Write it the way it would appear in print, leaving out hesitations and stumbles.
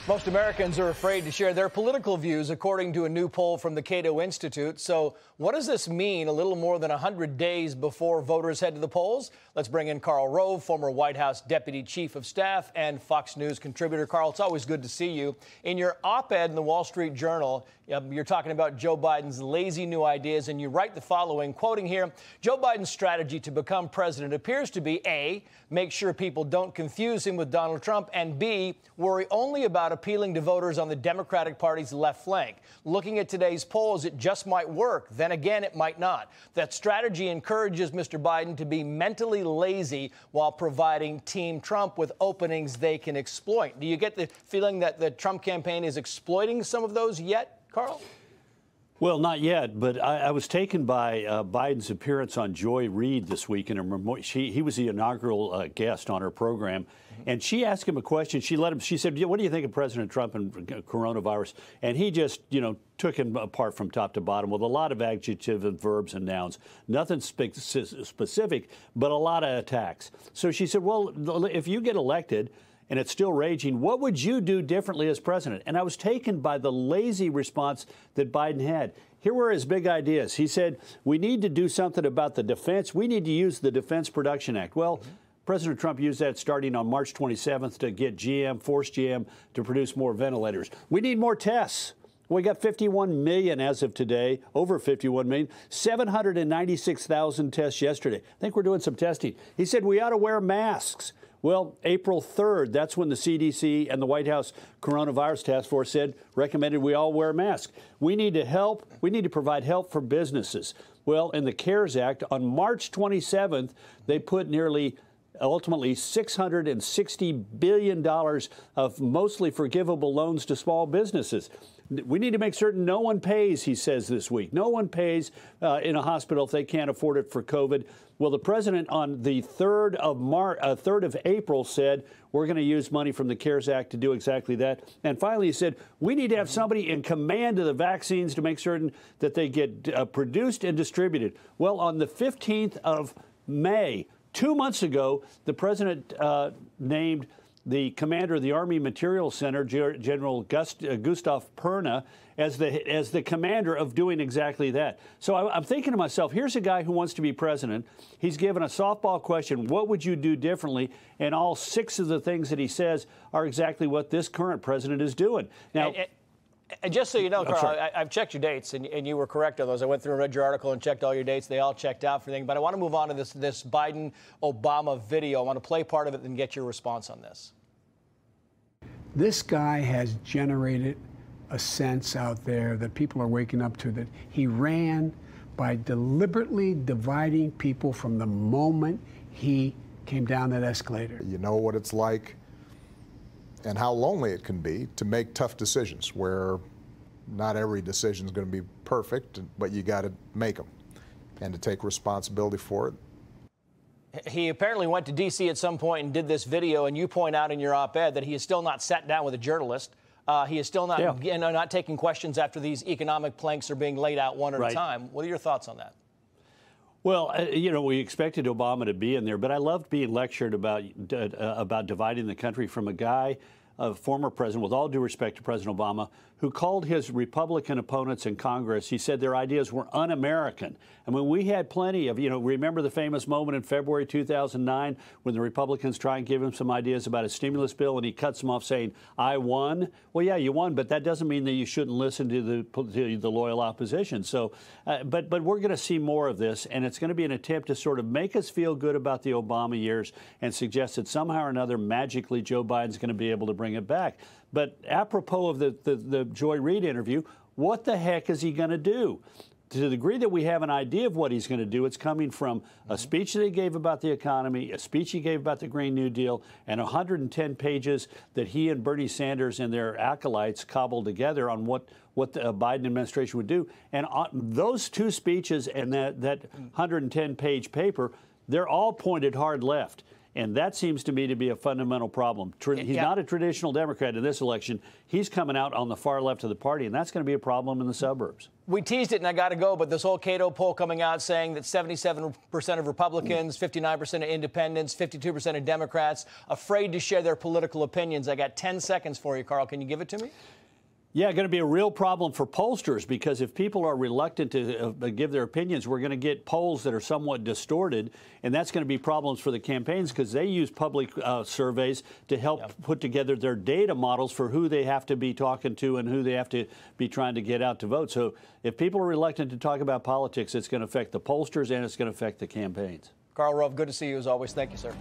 Most Americans are afraid to share their political views, according to a new poll from the Cato Institute. So what does this mean a little more than 100 days before voters head to the polls? Let's bring in Karl Rove, former White House Deputy Chief of Staff and Fox News contributor. Karl, it's always good to see you. In your op-ed in the Wall Street Journal, you're talking about Joe Biden's lazy new ideas, and you write the following, quoting here, Joe Biden's strategy to become president appears to be A, make sure people don't confuse him with Donald Trump, and B, worry only about appealing to voters on the Democratic Party's left flank. Looking at today's polls, it just might work. Then again, it might not. That strategy encourages Mr. Biden to be mentally lazy while providing Team Trump with openings they can exploit. Do you get the feeling that the Trump campaign is exploiting some of those yet, Karl? Well, not yet, but I was taken by Biden's appearance on Joy Reid this week. He was the inaugural guest on her program, and she asked him a question. She said, "What do you think of President Trump and coronavirus?" And he just, took him apart from top to bottom with a lot of adjectives and verbs and nouns. Nothing specific, but a lot of attacks. So she said, "Well, if you get elected and it's still raging, what would you do differently as president?" And I was taken by the lazy response that Biden had. Here were his big ideas. He said, we need to do something about the defense. We need to use the Defense Production Act. Well, President Trump used that starting on March 27th to get force GM to produce more ventilators. We need more tests. We got 51 million as of today, over 51 million, 796,000 tests yesterday. I think we're doing some testing. He said we ought to wear masks. Well, April 3rd, that's when the CDC and the White House Coronavirus Task Force recommended we all wear masks. We need to help. We need to provide help for businesses. Well, in the CARES Act, on March 27th, they put ultimately $660 billion of mostly forgivable loans to small businesses. We need to make certain no one pays, he says this week. No one pays in a hospital if they can't afford it for COVID. Well, the president on the 3rd of April said we're going to use money from the CARES Act to do exactly that. And finally, he said we need to have somebody in command of the vaccines to make certain that they get produced and distributed. Well, on the 15th of May, 2 months ago, the president named the commander of the Army Material Center, General Gustav Perna, as the commander of doing exactly that. So I'm thinking to myself, here's a guy who wants to be president. He's given a softball question, what would you do differently? And all 6 of the things that he says are exactly what this current president is doing. Now, and just so you know, Karl, I've checked your dates, and you were correct on those. I went through and read your article and checked all your dates. They all checked out for everything. But I want to move on to this Biden-Obama video. I want to play part of it and get your response on this. This guy has generated a sense out there that people are waking up to, that he ran by deliberately dividing people from the moment he came down that escalator. You know what it's like and how lonely it can be to make tough decisions where not every decision is going to be perfect, but you got to make them and to take responsibility for it. He apparently went to D.C. at some point and did this video, and you point out in your op-ed that he has still not sat down with a journalist. He is still not, not taking questions after these economic planks are being laid out one at a time. What are your thoughts on that? Well, we expected Obama to be in there, but I loved being lectured about dividing the country from a guy, a former president, with all due respect to President Obama, who called his Republican opponents in Congress, he said their ideas were un-American. I mean, we had plenty of, remember the famous moment in February 2009 when the Republicans try and give him some ideas about a stimulus bill and he cuts them off saying, I won? Well, yeah, you won, but that doesn't mean that you shouldn't listen to the loyal opposition. So, but we're going to see more of this, and it's going to be an attempt to sort of make us feel good about the Obama years and suggest that somehow or another, magically, Joe Biden's going to be able to bring it back. But apropos of the Joy Reid interview, what the heck is he going to do? To the degree that we have an idea of what he's going to do, it's coming from a speech that he gave about the economy, a speech he gave about the Green New Deal, and 110 pages that he and Bernie Sanders and their acolytes cobbled together on what the Biden administration would do. And those 2 speeches and that 110-page paper, they're all pointed hard left. And that seems to me to be a fundamental problem. He's not a traditional Democrat in this election. He's coming out on the far left of the party, and that's going to be a problem in the suburbs. We teased it, and I got to go, but this whole Cato poll coming out saying that 77% of Republicans, 59% of independents, 52% of Democrats afraid to share their political opinions. I got 10 seconds for you, Carl. Can you give it to me? Yeah, going to be a real problem for pollsters, because if people are reluctant to give their opinions, we're going to get polls that are somewhat distorted, and that's going to be problems for the campaigns because they use public surveys to help put together their data models for who they have to be talking to and who they have to be trying to get out to vote. So if people are reluctant to talk about politics, it's going to affect the pollsters and it's going to affect the campaigns. Karl Rove, good to see you as always. Thank you, sir.